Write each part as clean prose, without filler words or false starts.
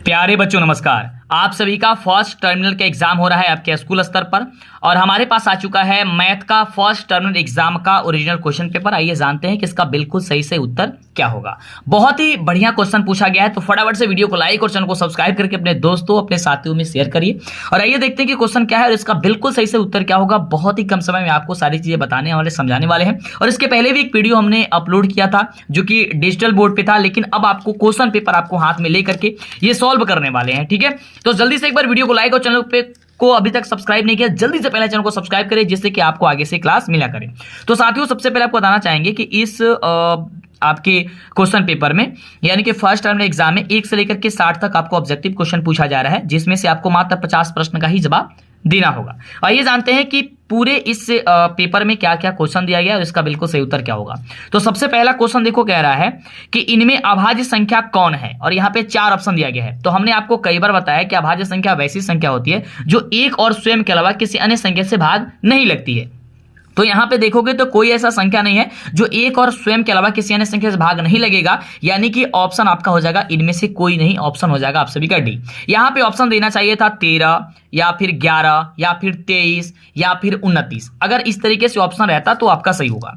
प्यारे बच्चों नमस्कार। आप सभी का फर्स्ट टर्मिनल का एग्जाम हो रहा है आपके स्कूल स्तर पर और हमारे पास आ चुका है मैथ का फर्स्ट टर्मिनल एग्जाम का ओरिजिनल क्वेश्चन पेपर। आइए जानते हैं कि इसका बिल्कुल सही से उत्तर क्या होगा। बहुत ही बढ़िया क्वेश्चन पूछा गया है, तो फटाफट से वीडियो को लाइक और चैनल को सब्सक्राइब करके अपने दोस्तों अपने साथियों में शेयर करिए। और आइए देखते हैं कि क्वेश्चन क्या है और इसका बिल्कुल सही से उत्तर क्या होगा। बहुत ही कम समय में आपको सारी चीजें बताने वाले समझाने वाले हैं। और इसके पहले भी एक वीडियो हमने अपलोड किया था जो कि डिजिटल बोर्ड पे था, लेकिन अब आपको क्वेश्चन पेपर आपको हाथ में लेकर के ये सॉल्व करने वाले हैं। ठीक है, तो जल्दी से एक बार वीडियो को लाइक और चैनल पे को अभी तक सब्सक्राइब नहीं किया, जल्दी से पहले चैनल को सब्सक्राइब करें जिससे कि आपको आगे से क्लास मिला करे। तो साथियों सबसे पहले आपको बताना चाहेंगे कि इस आपके क्वेश्चन पेपर में यानी कि फर्स्ट टर्म एग्जाम में 1 से लेकर के 60 तक आपको ऑब्जेक्टिव क्वेश्चन पूछा जा रहा है, जिसमें से आपको मात्र 50 प्रश्न का ही जवाब देना होगा। आइए जानते हैं कि पूरे इस पेपर में क्या क्या क्वेश्चन दिया गया है और इसका बिल्कुल सही उत्तर क्या होगा। तो सबसे पहला क्वेश्चन देखो, कह रहा है कि इनमें अभाज्य संख्या कौन है, और यहाँ पे 4 ऑप्शन दिया गया है। तो हमने आपको कई बार बताया कि अभाज्य संख्या वैसी संख्या होती है जो एक और स्वयं के अलावा किसी अन्य संख्या से भाग नहीं लगती है। तो यहां पे देखोगे तो कोई ऐसा संख्या नहीं है जो एक और स्वयं के अलावा किसी अन्य संख्या से भाग नहीं लगेगा, यानी कि ऑप्शन आपका हो जाएगा इनमें से कोई नहीं। ऑप्शन हो जाएगा आप सभी का डी। यहां पे ऑप्शन देना चाहिए था 13 या फिर 11 या फिर 23 या फिर 29। अगर इस तरीके से ऑप्शन रहता तो आपका सही होगा।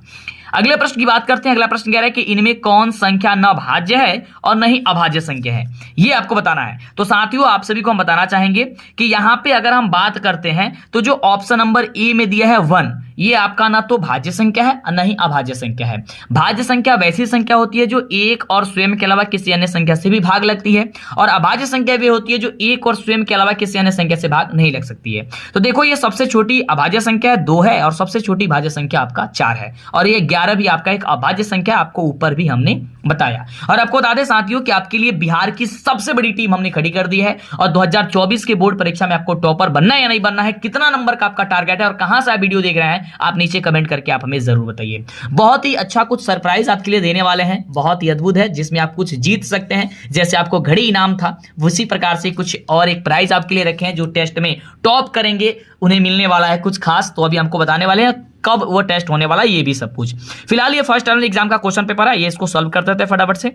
अगले प्रश्न की बात करते हैं। अगला प्रश्न कह रहा है कि इनमें कौन संख्या न भाज्य है और न ही अभाज्य संख्या है, ये आपको बताना है। तो साथियों आप सभी को हम बताना चाहेंगे कि यहां पे अगर हम बात करते हैं तो जो ऑप्शन नंबर ए में दिया है 1, ये आपका ना तो भाज्य संख्या है और न ही अभाज्य संख्या है। भाज्य संख्या वैसी संख्या होती है जो एक और स्वयं के अलावा किसी अन्य संख्या से भी भाग लगती है, और अभाज्य संख्या भी होती है जो एक और स्वयं के अलावा किसी अन्य संख्या से भाग नहीं लग सकती है। तो देखो ये सबसे छोटी अभाज्य संख्या 2 है और सबसे छोटी भाज्य संख्या आपका 4 है, और ये 11 भी आपका एक अभाज्य संख्या आपको ऊपर भी हमने बताया। और आपको बता दें साथियों कि आपके लिए बिहार की सबसे बड़ी टीम हमने खड़ी कर दी है, और 2024 के बोर्ड परीक्षा में आपको टॉपर बनना है या नहीं बनना है, कितना नंबर का आपका टारगेट है और कहां से आप वीडियो देख रहे हैं, आप नीचे कमेंट करके आप हमें जरूर बताइए। बहुत ही अच्छा कुछ सरप्राइज आपके लिए देने वाले हैं, बहुत ही अद्भुत है, जिसमें आप कुछ जीत सकते हैं। जैसे आपको घड़ी इनाम था, उसी प्रकार से कुछ और एक प्राइज आपके लिए रखे हैं। जो टेस्ट में टॉप करेंगे उन्हें मिलने वाला है कुछ खास, तो अभी हमको बताने वाले हैं कब वो टेस्ट होने वाला है, ये भी सब कुछ। फिलहाल ये फर्स्ट टर्मिनल एग्जाम का क्वेश्चन पेपर है, ये इसको सॉल्व कर देते हैं फटाफट से।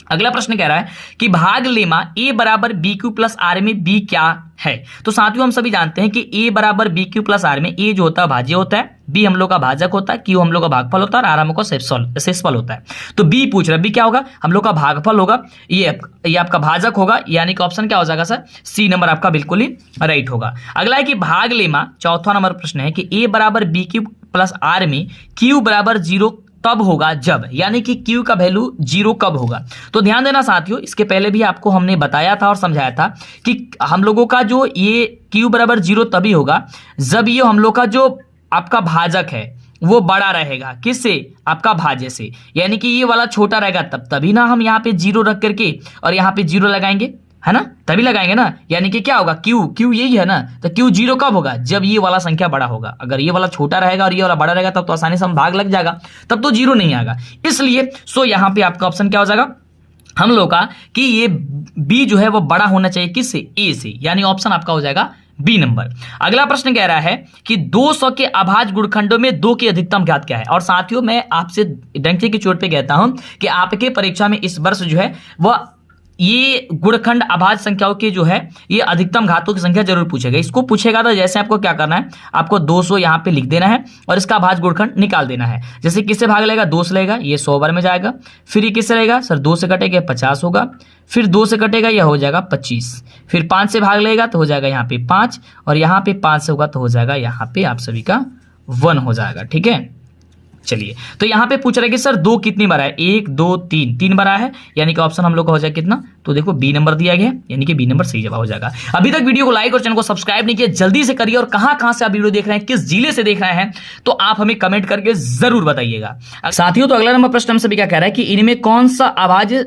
अगला प्रश्न कह रहा है कि भाग लेमा a बराबर बी क्यू प्लस आर में b क्या है। तो साथियों हम सभी जानते हैं कि a बराबर बी क्यू प्लस आर में a जो होता है भाज्य होता है, b हम लोग का भाजक होता है, q हम लोग का भागफल होता है और r हम लोग का शेषफल होता है। तो b पूछ रहा है, b क्या होगा, हम लोग का भागफल होगा, ये आपका भाजक होगा, यानी कि ऑप्शन क्या हो जाएगा सर, सी नंबर आपका बिल्कुल ही राइट होगा। अगला है कि भाग लेमा चौथा नंबर प्रश्न है कि a बराबर बी क्यू प्लस आर में q बराबर 0 तब होगा जब, यानी कि Q का वैल्यू 0 कब होगा। तो ध्यान देना साथियों, इसके पहले भी आपको हमने बताया था और समझाया था कि हम लोगों का जो ये Q बराबर 0 तभी होगा जब ये हम लोग का जो आपका भाजक है वो बड़ा रहेगा, किससे, आपका भाज्य से, यानी कि ये वाला छोटा रहेगा तभी ना हम यहाँ पे 0 रख करके और यहाँ पे 0 लगाएंगे, है ना, तभी लगाएंगे ना। यानी कि क्या होगा, Q यही है ना, तो Q 0 कब होगा, जब ये वाला संख्या बड़ा होगा। अगर ये वाला छोटा रहेगा और ये वाला बड़ा रहेगा तब तो आसानी से हम भाग लग जाएगा, तब तो 0 नहीं आएगा। इसलिए यहाँ पे आपका ऑप्शन क्या हो जाएगा हम लोग का कि ये B जो है वो बड़ा होना चाहिए किससे, A से, यानी ऑप्शन आपका हो जाएगा बी नंबर। अगला प्रश्न कह रहा है कि 200 के अभाज्य गुणखंडों में 2 की अधिकतम घात क्या है। और साथियों मैं आपसे डंके की चोट पे कहता हूं कि आपके परीक्षा में इस वर्ष जो है वह ये गुणखंड अभाज्य संख्याओं की जो है ये अधिकतम घातों की संख्या जरूर पूछेगा। इसको पूछेगा तो जैसे आपको क्या करना है, आपको 200 यहाँ पे लिख देना है और इसका अभाज्य गुणखंड निकाल देना है। जैसे किससे भाग लेगा, 2 से लेगा, ये 100 बार में जाएगा, फिर ये किससे लेगा सर, 2 से कटेगा 50 होगा, फिर 2 से कटेगा यह हो जाएगा 25, फिर 5 से भाग लेगा तो हो जाएगा यहाँ पे 5, और यहाँ पे 5 से होगा तो हो जाएगा यहाँ पे आप सभी का 1 हो जाएगा। ठीक है, चलिए तो यहाँ पे पूछ रहा है कि सर 2 कितनी बार है, 1 2 3 बार है, यानी कि ऑप्शन हम लोग का हो जाएगा कितना, तो देखो बी नंबर दिया गया है, यानी कि बी नंबर सही जवाब हो जाएगा। अभी तक वीडियो को लाइक और चैनल को सब्सक्राइब नहीं किया, जल्दी से करिए, और कहां से आप वीडियो देख रहे हैं, किस जिले से देख रहे हैं, तो आप हमें कमेंट करके जरूर बताइएगा साथियों। तो अगला नंबर प्रश्न हमसे भी क्या कह रहा है कि इनमें कौन सा अभाज्य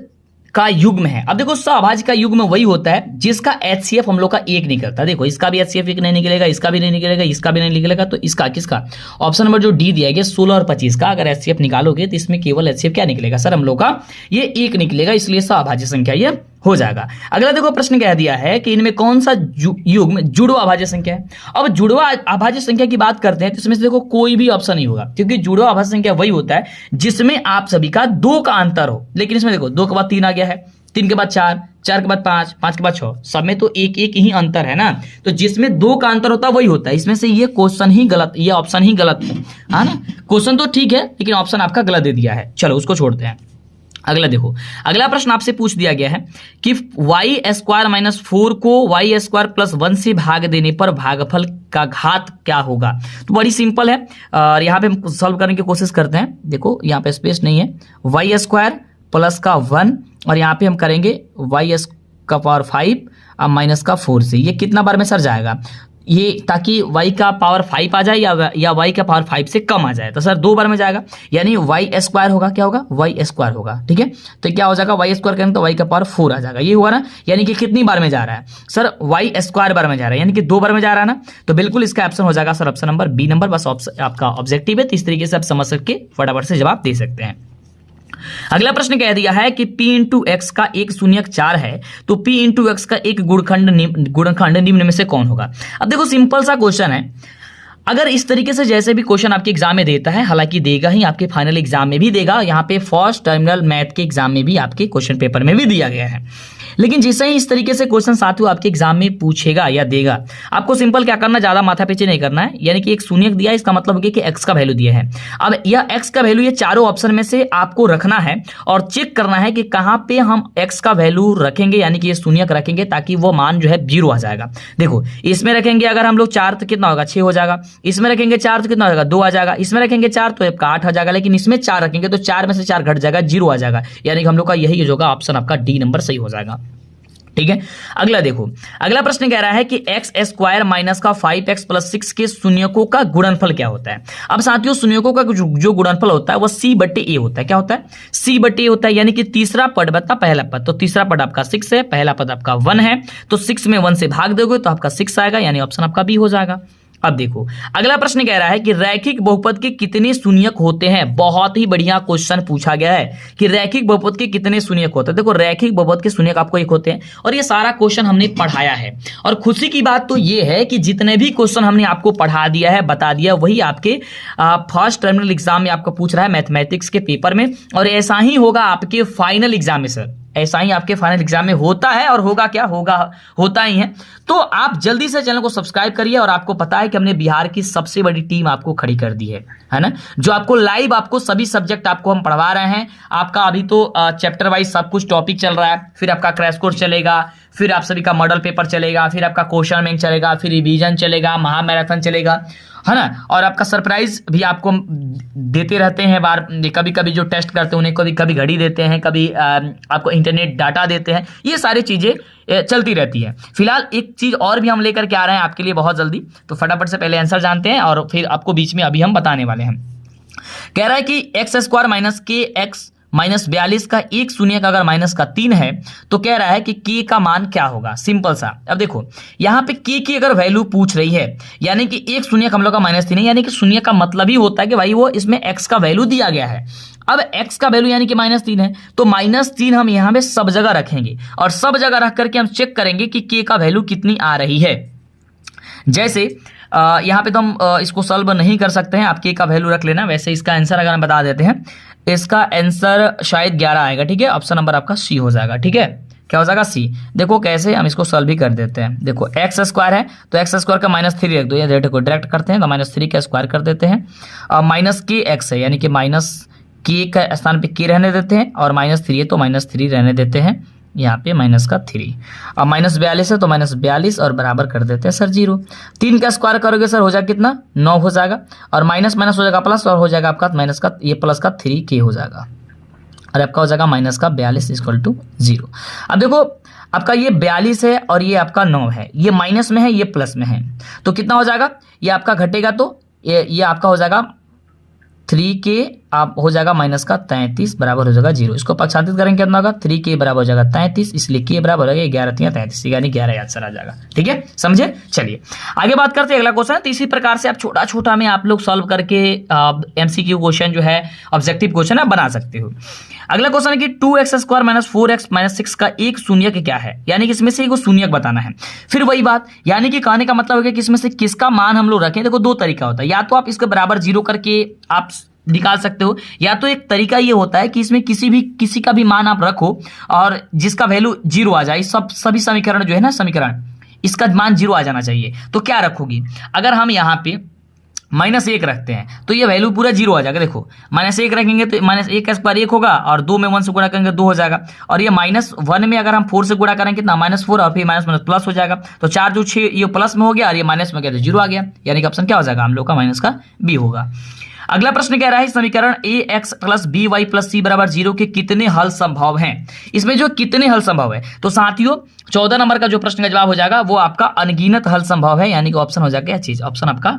का युग्म है। अब देखो सहअभाज्य का युग्म वही होता है जिसका HCF हम लोग का 1 नहीं करता। देखो इसका भी HCF 1 नहीं निकलेगा, इसका भी नहीं निकलेगा, इसका भी नहीं निकलेगा, तो इसका किसका, ऑप्शन नंबर जो डी दिया गया 16 और 25 का अगर HCF निकालोगे तो इसमें केवल HCF क्या निकलेगा सर, हम लोग का ये 1 निकलेगा, इसलिए सहअभाज्य संख्या ये हो जाएगा। अगला देखो प्रश्न कह दिया है कि इनमें कौन सा युग्म जुड़वा अभाज्य संख्या है। अब जुड़वा अभाज्य संख्या की बात करते हैं तो इसमें से देखो कोई भी ऑप्शन नहीं होगा, क्योंकि जुड़वा अभाज्य संख्या वही होता है जिसमें आप सभी का 2 का अंतर हो। लेकिन इसमें देखो 2 के बाद 3 आ गया है, 3 के बाद 4, 4 के बाद 5, 5 के बाद 6, सब में तो एक एक ही अंतर है ना। तो जिसमें 2 का अंतर होता है वही होता है। इसमें से ये क्वेश्चन ही गलत, ये ऑप्शन ही गलत है ना। क्वेश्चन तो ठीक है लेकिन ऑप्शन आपका गलत दे दिया है। चलो उसको छोड़ते हैं। अगला देखो, अगला प्रश्न आपसे पूछ दिया गया है कि y² माइनस 4 को y² प्लस 1 से भाग देने पर भागफल का घात क्या होगा। तो बड़ी सिंपल है और यहाँ पे हम सॉल्व करने की कोशिश करते हैं। देखो यहाँ पे स्पेस नहीं है, y² प्लस का 1 और यहाँ पे हम करेंगे y² का पावर 5 अब माइनस का 4 से। ये कितना बार में सर जाएगा ये, ताकि y का पावर 5 आ जाए या y का पावर 5 से कम आ जाए। तो सर 2 बार में जाएगा यानी y² होगा, क्या होगा y² होगा। ठीक है, तो क्या हो जाएगा y² करेंगे तो y का पावर 4 आ जाएगा। ये हुआ ना, यानी कि कितनी बार में जा रहा है सर y² बार में जा रहा है, यानी कि 2 बार में जा रहा है ना। तो बिल्कुल इसका ऑप्शन हो जाएगा sir option number B number. बस आपका ऑब्जेक्टिव है, तो इस तरीके से आप समझ करके फटाफट से जवाब दे सकते हैं। अगला प्रश्न कह दिया है कि p इंटू एक्स का एक शून्यक 4 है तो p इंटू एक्स का एक गुणखंड निम्न में से कौन होगा। अब देखो सिंपल सा क्वेश्चन है, अगर इस तरीके से जैसे भी क्वेश्चन आपके एग्जाम में देता है, हालांकि देगा ही, आपके फाइनल एग्जाम में भी देगा, यहाँ पे फर्स्ट टर्मिनल मैथ के एग्जाम में भी आपके क्वेश्चन पेपर में भी दिया गया है। लेकिन जैसे ही इस तरीके से क्वेश्चन साथियों आपके एग्जाम में पूछेगा या देगा, आपको सिंपल क्या करना, ज्यादा माथा पीछे नहीं करना है। यानी कि एक शून्यक दिया, इसका मतलब हो गया कि एक्स का वैल्यू दिया है। अब यह एक्स का वैल्यू ये चारों ऑप्शन में से आपको रखना है और चेक करना है कि कहां पे हम एक्स का वैल्यू रखेंगे, यानी कि ये शून्यक रखेंगे ताकि वो मान जो है 0 आ जाएगा। देखो इसमें रखेंगे अगर हम लोग 4 तो कितना होगा 6 हो जाएगा, इसमें रखेंगे 4 तो कितना हो जाएगा 2 आ जाएगा, इसमें रखेंगे 4 तो आपका 8 आ जाएगा, लेकिन इसमें 4 रखेंगे तो 4 में से 4 घट जाएगा 0 आ जाएगा। यानी कि हम लोग का यही होगा ऑप्शन आपका डी नंबर सही हो जाएगा। ठीक है, अगला देखो, अगला प्रश्न कह रहा है कि x² माइनस का 5x प्लस 6 के शून्यकों का गुणनफल क्या होता है। अब साथियों शून्यकों का जो गुणनफल होता है वो c/a होता है। क्या होता है c/a होता है, यानी कि तीसरा पद बता पहला पद। तो तीसरा पद आपका 6 है, पहला पद आपका 1 है, तो 6 में 1 से भाग दोगे तो आपका 6 आएगा, यानी ऑप्शन आपका बी हो जाएगा। अब देखो अगला प्रश्न कह रहा है कि रैखिक बहुपद के कितने शून्यक होते हैं। बहुत ही बढ़िया क्वेश्चन पूछा गया है कि रैखिक बहुपद के कितने शून्यक होते हैं। देखो रैखिक बहुपद के शून्यक आपको एक होते हैं और ये सारा क्वेश्चन हमने पढ़ाया है। और खुशी की बात तो ये है कि जितने भी क्वेश्चन हमने आपको पढ़ा दिया है, बता दिया, वही आपके फर्स्ट टर्मिनल एग्जाम में आपको पूछ रहा है मैथमेटिक्स के पेपर में, और ऐसा ही होगा आपके फाइनल एग्जाम में सर। ऐसा ही आपके फाइनल एग्जाम में होता है और होगा, क्या होगा, होता ही है। तो आप जल्दी से चैनल को सब्सक्राइब करिए। और आपको पता है कि हमने बिहार की सबसे बड़ी टीम आपको खड़ी कर दी है ना, जो आपको लाइव आपको सभी सब्जेक्ट आपको हम पढ़वा रहे हैं। आपका अभी तो चैप्टर वाइज सब कुछ टॉपिक चल रहा है, फिर आपका क्रैश कोर्स चलेगा, फिर आप सभी का मॉडल पेपर चलेगा, फिर आपका क्वेश्चन बैंक चलेगा, फिर रिवीजन चलेगा, महामैराथन चलेगा, है ना। और आपका सरप्राइज भी आपको देते रहते हैं बार, कभी कभी जो टेस्ट करते हैं उन्हें कभी कभी घड़ी देते हैं, कभी आपको इंटरनेट डाटा देते हैं। ये सारी चीजें चलती रहती है। फिलहाल एक चीज और भी हम लेकर के आ रहे हैं आपके लिए बहुत जल्दी, तो फटाफट से पहले आंसर जानते हैं और फिर आपको बीच में अभी हम बताने वाले हैं। कह रहा है कि x² माइनस के एक्स माइनस 42 का एक शून्यक अगर माइनस का 3 है तो कह रहा है कि k का मान क्या होगा। सिंपल सा, अब देखो यहाँ पे k की अगर वैल्यू पूछ रही है, यानी कि एक शून्यक हम लोग का -3 है, यानी कि शून्य का मतलब ही होता है कि भाई वो इसमें x का वैल्यू दिया गया है। अब x का वैल्यू यानी कि -3 है, तो -3 हम यहाँ पे सब जगह रखेंगे और सब जगह रख करके हम चेक करेंगे कि k का वैल्यू कितनी आ रही है। जैसे यहाँ पे तो हम इसको सॉल्व नहीं कर सकते हैं, आप k का वैल्यू रख लेना। वैसे इसका आंसर अगर हम बता देते हैं, इसका आंसर शायद 11 आएगा। ठीक है, ऑप्शन नंबर आपका सी हो जाएगा। ठीक है, क्या हो जाएगा सी। देखो कैसे हम इसको सॉल्व भी कर देते हैं। देखो x² है तो x² का -3 रख दो, ये देखो डायरेक्ट करते हैं तो -3 का स्क्वायर कर देते हैं। और -kx है, यानी कि -k का स्थान पे k रहने देते हैं, और -3 है तो -3 रहने देते हैं, यहाँ पे -3। अब -42 है तो -42 और बराबर कर देते हैं सर 0। 3 का स्क्वायर करोगे सर हो जाएगा कितना 9 हो जाएगा, और माइनस माइनस हो जाएगा प्लस, और हो जाएगा आपका माइनस का ये प्लस का 3k हो जाएगा, और आपका हो जाएगा -42 = 0। अब देखो आपका ये 42 है और ये आपका 9 है, ये माइनस में है ये प्लस में है, तो कितना हो जाएगा, ये आपका घटेगा तो ये आपका हो जाएगा 3k आप हो जाएगा -33 बराबर हो जाएगा 0। इसको पक्षांतरित करेंगे कितना होगा 3k बराबर हो जाएगा 33, इसलिए k बराबर हो जाएगा 11 × 33, यानी 11 आंसर आ जाएगा। ठीक है, समझे। चलिए आगे बात करते हैं अगला क्वेश्चन। तो इसी प्रकार से आप छोटा छोटा में आप लोग सॉल्व करके MCQ क्वेश्चन जो है ऑब्जेक्टिव क्वेश्चन है बना सकते हो। अगला क्वेश्चन है कि 2x² - 4x - 6 का एक शून्यक क्या है, यानी कि इसमें से एक शून्यक बताना है। फिर वही बात, यानी कि कहने का मतलब है कि इसमें से किसका मान हम लोग रखें। देखो दो तरीका होता है, या तो आप इसके बराबर 0 करके आप निकाल सकते हो, या तो एक तरीका ये होता है कि इसमें किसी का भी मान आप रखो और जिसका वैल्यू 0 आ जाए। सभी समीकरण जो है ना, समीकरण इसका मान 0 आ जाना चाहिए। तो क्या रखोगी, अगर हम यहाँ पे -1 रखते हैं तो ये वैल्यू पूरा 0 आ जाएगा। देखो -1 रखेंगे तो -1 का स्क्वायर 1 होगा, और 2 में 1 से गुणा करेंगे 2 हो जाएगा, और ये -1 में अगर हम 4 से गुणा करेंगे कितना, -4, और फिर माइनस प्लस हो जाएगा। तो 4 जो 6 ये प्लस में हो गया और ये माइनस में गया तो 0 आ गया, यानी कि ऑप्शन क्या हो जाएगा हम लोग का माइनस का बी होगा। अगला प्रश्न कह रहा है समीकरण ax + by + c = 0 के कितने हल संभव हैं। इसमें जो कितने हल संभव है, तो साथियों 14 नंबर का जो प्रश्न का जवाब हो जाएगा वो आपका अनगिनत हल संभव है, यानी कि ऑप्शन हो जाएगा क्या चीज, ऑप्शन आपका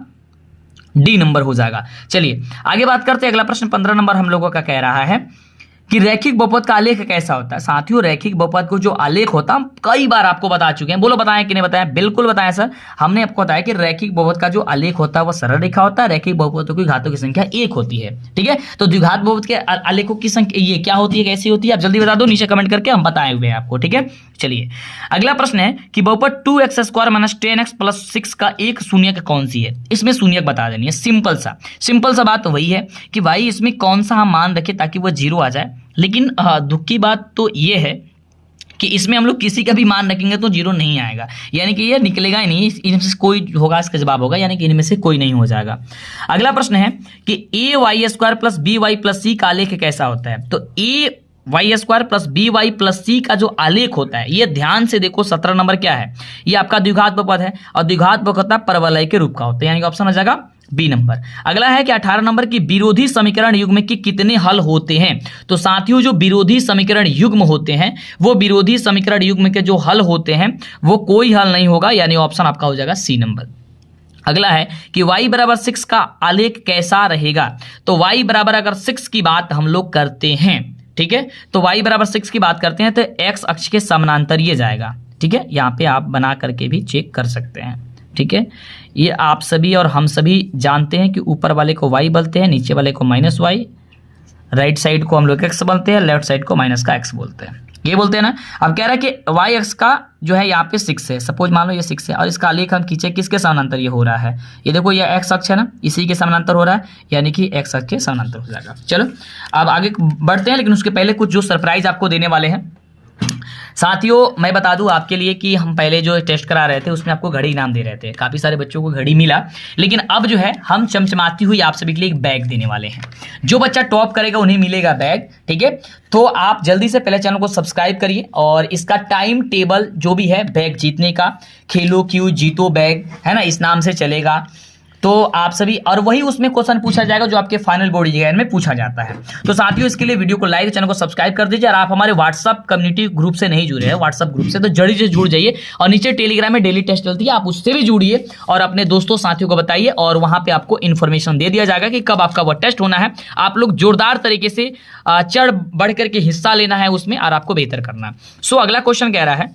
डी नंबर हो जाएगा। चलिए आगे बात करते हैं। अगला प्रश्न 15 नंबर हम लोगों का कह रहा है कि रैखिक बहुपद का आलेख कैसा होता है। साथियों रैखिक बहुपद को जो आलेख होता है हम कई बार आपको बता चुके हैं, बोलो बताएं कि नहीं बताएं, बिल्कुल बताएं सर। हमने आपको बताया कि रैखिक बहुपद का जो आलेख होता है वो सरल रेखा होता है, रैखिक बहुपदों की घातों की संख्या 1 होती है, ठीक है। तो द्विघात बहुपद के आलेखों की संख्या ये क्या होती है, कैसी होती है, आप जल्दी बता दो नीचे कमेंट करके, हम बताए हुए हैं आपको, ठीक है। चलिए अगला प्रश्न है कि बहुपद 2x² - 10x + 6 का एक शून्यक कौन सी है। इसमें शून्यक बता देनी है, सिंपल सा बात तो वही है कि भाई इसमें कौन सा हम मान रखें ताकि वो 0 आ जाए। लेकिन दुख की बात तो ये है कि इसमें हम लोग किसी का भी मान रखेंगे तो 0 नहीं आएगा, यानी कि ये निकलेगा ही नहीं, इनमें से कोई होगा इसका जवाब होगा, यानी कि इनमें से कोई नहीं हो जाएगा। अगला प्रश्न है कि ay² + by + c का आलेख कैसा होता है। तो ay² + by + c का जो आलेख होता है, ये ध्यान से देखो 17 नंबर क्या है, ये आपका द्विघात बहुपद है, और द्विघात बहुपद परवलय के रूप का होता है, यानी कि ऑप्शन हो जाएगा बी नंबर। अगला है कि 18 नंबर की विरोधी समीकरण युग्म के कितने हल होते हैं। तो साथियों जो विरोधी समीकरण युग्म होते हैं, वो विरोधी समीकरण युग्म के जो हल होते हैं वो कोई हल नहीं होगा, यानी ऑप्शन आपका हो जाएगा सी नंबर। अगला है कि y = 6 का आलेख कैसा रहेगा। तो y बराबर अगर 6 की बात हम लोग करते हैं, ठीक है, तो y = 6 की बात करते हैं तो x अक्ष के समानांतर ये जाएगा, ठीक है। यहाँ पे आप बना करके भी चेक कर सकते हैं, ठीक है। ये आप सभी और हम सभी जानते हैं कि ऊपर वाले को y बोलते हैं, नीचे वाले को -y, राइट साइड को हम लोग x बोलते हैं, लेफ्ट साइड को -x बोलते हैं, ये बोलते हैं ना। अब कह रहा है कि y अक्ष का जो है यहाँ पे 6 है, सपोज मान लो ये 6 है, और इसका आलेख हम खींचे किसके समानांतर ये हो रहा है, ये देखो ये x अक्ष है ना, इसी के समानांतर हो रहा है, यानी कि x अक्ष के समानांतर हो जाएगा। चलो अब आगे बढ़ते हैं, लेकिन उसके पहले कुछ जो सरप्राइज आपको देने वाले हैं। साथियों मैं बता दूं आपके लिए कि हम पहले जो टेस्ट करा रहे थे उसमें आपको घड़ी इनाम दे रहे थे, काफ़ी सारे बच्चों को घड़ी मिला, लेकिन अब जो है हम चमचमाती हुई आप सभी के लिए एक बैग देने वाले हैं। जो बच्चा टॉप करेगा उन्हें मिलेगा बैग, ठीक है। तो आप जल्दी से पहले चैनल को सब्सक्राइब करिए, और इसका टाइम टेबल जो भी है बैग जीतने का, खेलो क्यों जीतो बैग है ना, इस नाम से चलेगा। तो आप सभी, और वही उसमें क्वेश्चन पूछा जाएगा जो आपके फाइनल बोर्ड एग्जाम में पूछा जाता है। तो साथियों इसके लिए वीडियो को लाइक, चैनल को सब्सक्राइब कर दीजिए, और आप हमारे व्हाट्सअप कम्युनिटी ग्रुप से नहीं जुड़े हैं, व्हाट्सअप ग्रुप से तो जल्दी से जुड़ जाइए, और नीचे टेलीग्राम में डेली टेस्ट चलती है, आप उससे भी जुड़िए और अपने दोस्तों साथियों को बताइए, और वहां पे आपको इन्फॉर्मेशन दे दिया जाएगा कि कब आपका वह टेस्ट होना है। आप लोग जोरदार तरीके से चढ़ बढ़ करके हिस्सा लेना है उसमें, और आपको बेहतर करना है। सो अगला क्वेश्चन कह रहा है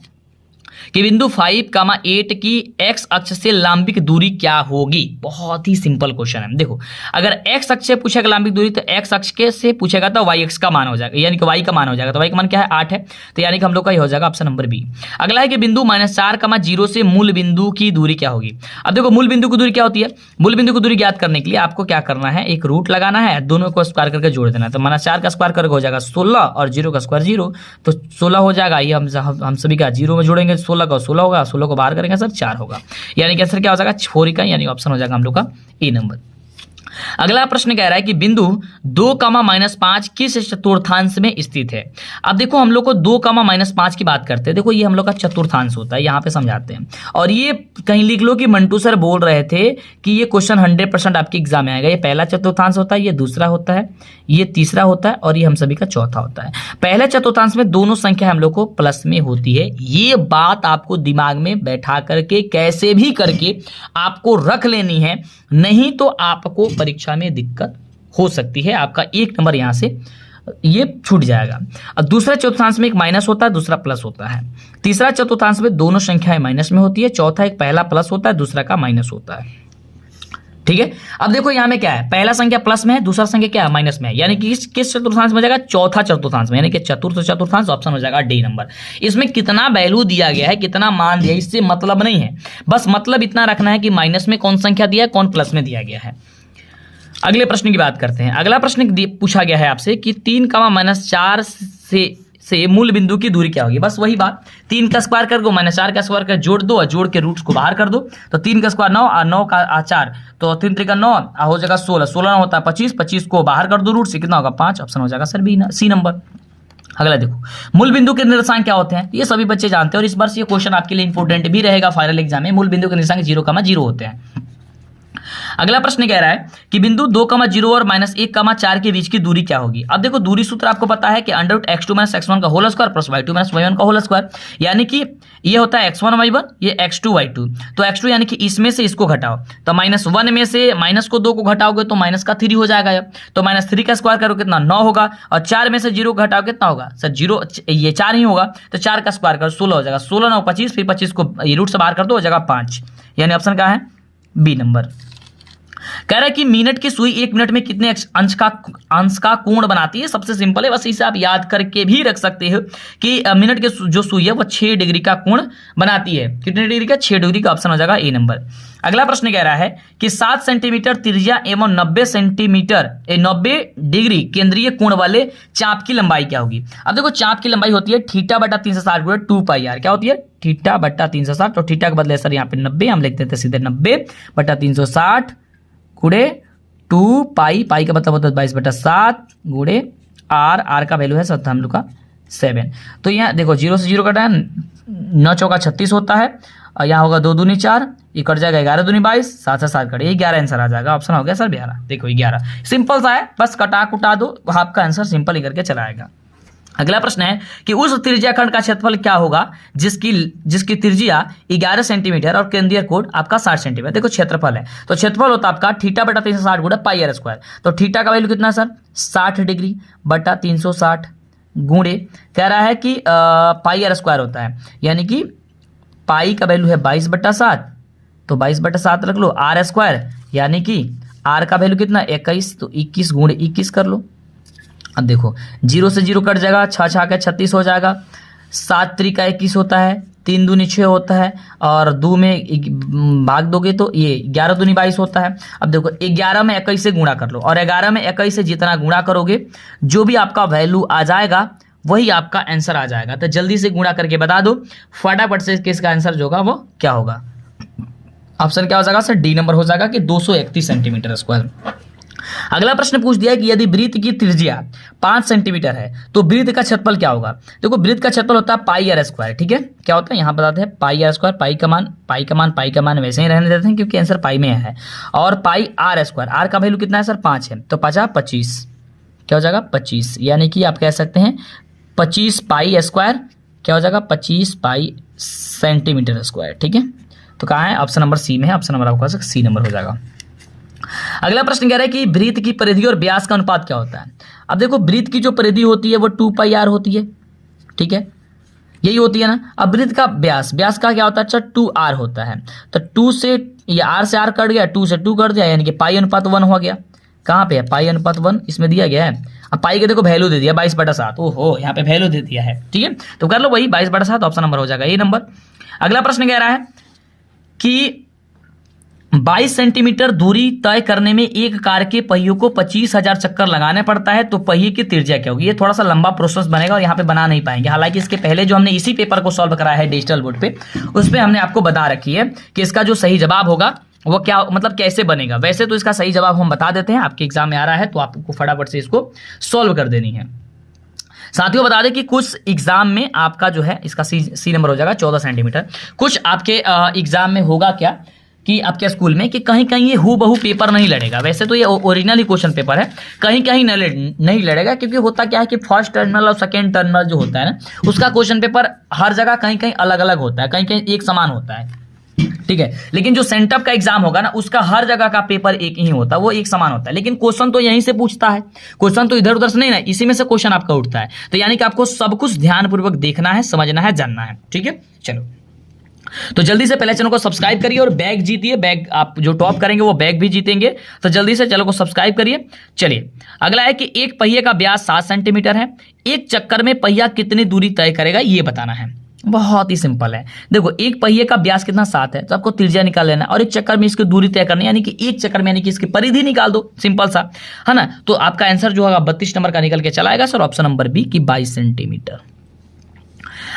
कि बिंदु 5,8 की x अक्ष से लंबिक दूरी क्या होगी। बहुत ही सिंपल क्वेश्चन है। देखो अगर x अक्ष से पूछेगा लंबिक दूरी, तो x अक्ष के से पूछेगा तो y अक्ष का मान हो जाएगा, यानी कि y का मान हो जाएगा। तो y का मान क्या है 8 है, तो यानी कि हम लोग का ये हो जाएगा ऑप्शन नंबर बी। अगला है कि बिंदु -4,0 से मूल बिंदु की दूरी क्या होगी। अब देखो मूल बिंदु की दूरी क्या होती है, मूल बिंदु की दूरी ज्ञात करने के लिए आपको क्या करना है, एक रूट लगाना है, दोनों को स्क्वायर करके जोड़ देना है। तो -4 का स्क्वायर करके हो जाएगा 16, और 0 का स्क्वायर 0, तो 16 हो जाएगा। ये हम सभी का 0 में जोड़ेंगे, 16 का 16 होगा, 16 को बाहर करेंगे सर 4 होगा, यानी कि आंसर क्या हो जाएगा 4 का, यानी ऑप्शन हो जाएगा हम लोग का ए नंबर। अगला प्रश्न कह रहा है कि बिंदु 2,-5 किस चतुर्थांश में स्थित है। अब देखो हम लोग को 2,-5 की बात करते हैं, देखो ये हम लोग का चतुर्थांश होता है, यहाँ पे समझाते हैं। और ये कहीं लिख लो कि मंटू सर बोल रहे थे कि ये क्वेश्चन 100% आपके एग्जाम में आएगा। ये पहला चतुर्थांश होता है, ये दूसरा होता है, ये तीसरा होता है, और ये हम सभी का चौथा होता है। पहले चतुर्थांश में दोनों संख्या हम लोग को प्लस में होती है। ये बात आपको दिमाग में बैठा करके कैसे भी करके आपको रख लेनी है, नहीं तो आपको परीक्षा में दिक्कत हो सकती है। आपका 1 नंबर यहां से ये छूट जाएगा। अब दूसरा चतुर्थांश में एक माइनस होता है, दूसरा प्लस होता है। तीसरा चतुर्थांश में दोनों संख्याएं माइनस में होती है। चौथा एक पहला प्लस होता है, दूसरा का माइनस होता है, ठीक है। अब देखो यहां में क्या है, पहला संख्या प्लस में है, दूसरा संख्या क्या है माइनस में है, यानी कि किस चतुर्थांश में जाएगा, चौथा चतुर्थांश में, यानी कि चतुर्थ चतुर्थांश, ऑप्शन हो जाएगा डी नंबर। इसमें कितना वैल्यू दिया गया है, कितना मान दिया, इससे मतलब नहीं है, बस मतलब इतना रखना है कि माइनस में कौन संख्या दिया है, कौन प्लस में दिया गया है। अगले प्रश्न की बात करते हैं। अगला प्रश्न पूछा गया है आपसे कि 3, -4 से मूल बिंदु की दूरी क्या होगी। बस वही बात, 3 का स्क्वायर कर दो, -4 का स्क्वायर कर जोड़ दो और जोड़ के रूट्स को बाहर कर दो। तो 3 का स्क्वायर 9 और 9 का 4, तो 3 3 का 9 हो जाएगा 16, 16 होता है 25, 25 को बाहर कर दो रूट से, कितना होगा 5। ऑप्शन हो जाएगा सर बी, सी नंबर। अगला देखो, मूल बिंदु के निर्देशांक क्या होते हैं, ये सभी बच्चे जानते हैं और इस बार ये क्वेश्चन आपके लिए इंपॉर्टेंट भी रहेगा फाइनल एग्जाम में। मूल बिंदु के निर्देशांक 0,0 होते हैं। अगला प्रश्न कह रहा है कि बिंदु 2,0 और -1,4 के बीच की दूरी क्या होगी। अब देखो, दूरी सूत्र आपको पता है कि √x2 - x1 का whole square plus y2 - y1 का होल स्क्वायर, यानी कि ये होता है x1 y1, ये x2 y2। तो x2 यानी कि इसमें से इसको घटाओ, तो -1 में से माइनस को 2 को घटाओगे तो माइनस का 3 हो जाएगा। तो -3 का स्क्वायर करो कितना 9 होगा, और 4 में से 0 घटाओ कितना होगा सर 0, ये 4 ही होगा। तो 4 का स्क्वायर करो 16 हो जाएगा, 16 9 25, फिर 25 को ये रूट से बाहर कर दो, हो जाएगा 5। यानी ऑप्शन क्या है बी नंबर। कह रहा है कि मिनट की सुई 1 मिनट में कितने अंश का कोण बनाती है। सबसे सिंपल है, बस इसे आप याद करके भी रख सकते हो कि मिनट की जो सुई है वो 6 डिग्री का कोण बनाती है। कितने डिग्री का 6 डिग्री का। ऑप्शन हो जाएगा ए नंबर। अगला प्रश्न कह रहा है कि 7 सेंटीमीटर त्रिज्या एवं 90 डिग्री केंद्रीय कोण वाले चाप की लंबाई क्या होगी। अब देखो, चाप की लंबाई होती है θ/360 गुणे 2πr। क्या होती है θ/360, तो थीटा के बदले सर यहाँ पे 90 हम लिख देते हैं सीधे 90/360 गुणे 2 पाई, पाई का मतलब होता है 22/7 गुणे आर का वैल्यू है सर हम लोग का 7। तो यहाँ देखो 0 से 0 कटा 9 चौका 36 होता है, और यहाँ होगा 2 दूनी 4, ये कट जाएगा 11 दूनी 22, 7 से 7 कटे 11 आंसर आ जाएगा। ऑप्शन हो गया सर 11। देखो 11 सिंपल सा है, बस कटा कुटा दो, आपका आंसर सिंपल ही करके चला आएगा। अगला प्रश्न है कि उस त्रिज्याखंड का क्षेत्रफल क्या होगा जिसकी त्रिज्या 11 सेंटीमीटर और केंद्रीय कोण आपका 60 सेंटीमीटर। देखो क्षेत्रफल है, तो क्षेत्रफल होता है आपका θ/360 गुणे πr स्क्वायर। तो थीटा का वैल्यू कितना है सर 60 डिग्री बटा 360 गुणे कह रहा है कि πr स्क्वायर होता है, यानी कि पाई का वैल्यू है 22/7, तो 22/7 रख लो, आर स्क्वायर यानी कि आर का वैल्यू कितना 21, तो 21 गुणे 21 कर लो। अब देखो 0 से 0 कट जाएगा, 6 6 का 36 हो जाएगा, 7 3 का 21 होता है, 3 दूनी 6 होता है, और 2 में भाग दोगे तो ये 11 दूनी 22 होता है। अब देखो 11 में 21 से गुणा कर लो, और 11 में 21 से जितना गुणा करोगे जो भी आपका वैल्यू आ जाएगा वही आपका आंसर आ जाएगा। तो जल्दी से गुणा करके बता दो फटाफट से किसका आंसर जो होगा वो क्या होगा। ऑप्शन क्या हो जाएगा सर डी नंबर हो जाएगा कि 231 सेंटीमीटर स्क्वायर। अगला प्रश्न पूछ दिया कि यदि वृत्त की त्रिज्या 5 सेंटीमीटर है तो वृत्त का क्षेत्रफल क्या होगा। देखो वृत्त का क्षेत्रफल होता है πr स्क्वायर, ठीक है। क्या होता है यहाँ बताते हैं πr स्क्वायर, पाई का मान वैसे ही रहने देते हैं क्योंकि आंसर पाई में है, और πr स्क्वायर, आर का वैल्यू कितना है सर 5 है, तो 25 क्या हो जाएगा 25, यानी कि आप कह सकते हैं 25 पाई स्क्वायर क्या हो जाएगा 25 पाई सेंटीमीटर स्क्वायर, ठीक है। तो कहाँ है ऑप्शन नंबर सी में है, ऑप्शन नंबर आपका सी नंबर हो जाएगा। अगला प्रश्न कह रहा है कि वृत्त की परिधि और व्यास का अनुपात क्या होता है। अब देखो वृत्त की जो परिधि होती है वो 2πr होती है, ठीक है, यही होती है ना। अब वृत्त का व्यास का क्या होता है अच्छा 2r होता है, तो 2 से ये r से r कट गया, 2 से 2 कट दिया, यानी कि π/1 हो गया। कहाँ पे है π/1 इसमें दिया गया है। अब पाई के देखो वैल्यू दे दिया 22/7, ओहो यहाँ पे वैल्यू दे दिया है, ठीक है, तो कर लो वही 22/7, ऑप्शन नंबर हो जाएगा ये नंबर। अगला प्रश्न कह रहा है कि 22 सेंटीमीटर दूरी तय करने में एक कार के पहियों को 25,000 चक्कर लगाने पड़ता है, तो पहिए की त्रिज्या क्या होगी। ये थोड़ा सा लंबा प्रोसेस बनेगा और यहाँ पे बना नहीं पाएंगे, हालांकि इसके पहले जो हमने इसी पेपर को सॉल्व कराया है डिजिटल बोर्ड पे, उस पर हमने आपको बता रखी है कि इसका जो सही जवाब होगा वो क्या मतलब कैसे बनेगा। वैसे तो इसका सही जवाब हम बता देते हैं, आपके एग्जाम में आ रहा है तो आपको फटाफट से इसको सॉल्व कर देनी है। साथियों बता दें कि कुछ एग्जाम में आपका जो है इसका सी नंबर हो जाएगा 14 सेंटीमीटर। कुछ आपके एग्जाम में होगा क्या कि आपके स्कूल में कि कहीं कहीं ये हूबहू पेपर नहीं लड़ेगा। वैसे तो ये ओरिजिनल ही क्वेश्चन पेपर है, कहीं कहीं नहीं लड़ेगा, क्योंकि होता क्या है कि फर्स्ट टर्मिनल और सेकेंड टर्मिनल जो होता है ना उसका क्वेश्चन पेपर हर जगह कहीं कहीं अलग अलग होता है, कहीं कहीं एक समान होता है, ठीक है। लेकिन जो सेंटअप का एग्जाम होगा ना उसका हर जगह का पेपर एक ही होता है, वो एक समान होता है, लेकिन क्वेश्चन तो यहीं से पूछता है, क्वेश्चन तो इधर उधर से नहीं ना, इसी में से क्वेश्चन आपका उठता है। तो यानी कि आपको सब कुछ ध्यानपूर्वक देखना है, समझना है, जानना है, ठीक है। चलो तो जल्दी से पहले चैनल को सब्सक्राइब करिए और बैग जीतिए, बैग आप जो टॉप करेंगे वो बैग भी जीतेंगे, तो जल्दी से चैनल को सब्सक्राइब करिए। चलिए अगला है कि एक पहिए का व्यास 7 सेंटीमीटर है, एक चक्कर में पहिया कितनी दूरी तय करेगा ये बताना है। बहुत ही सिंपल है। देखो एक पहिए का व्यास कितना 7 है, तो आपको त्रिज्या निकाल लेना है और एक चक्कर में इसकी दूरी तय करनी है, यानी कि एक चक्कर में यानी कि इसकी परिधि निकाल दो, सिंपल सा है ना। तो आपका आंसर जो होगा 32 नंबर का निकल के चला आएगा सर, ऑप्शन नंबर बी की 22 सेंटीमीटर।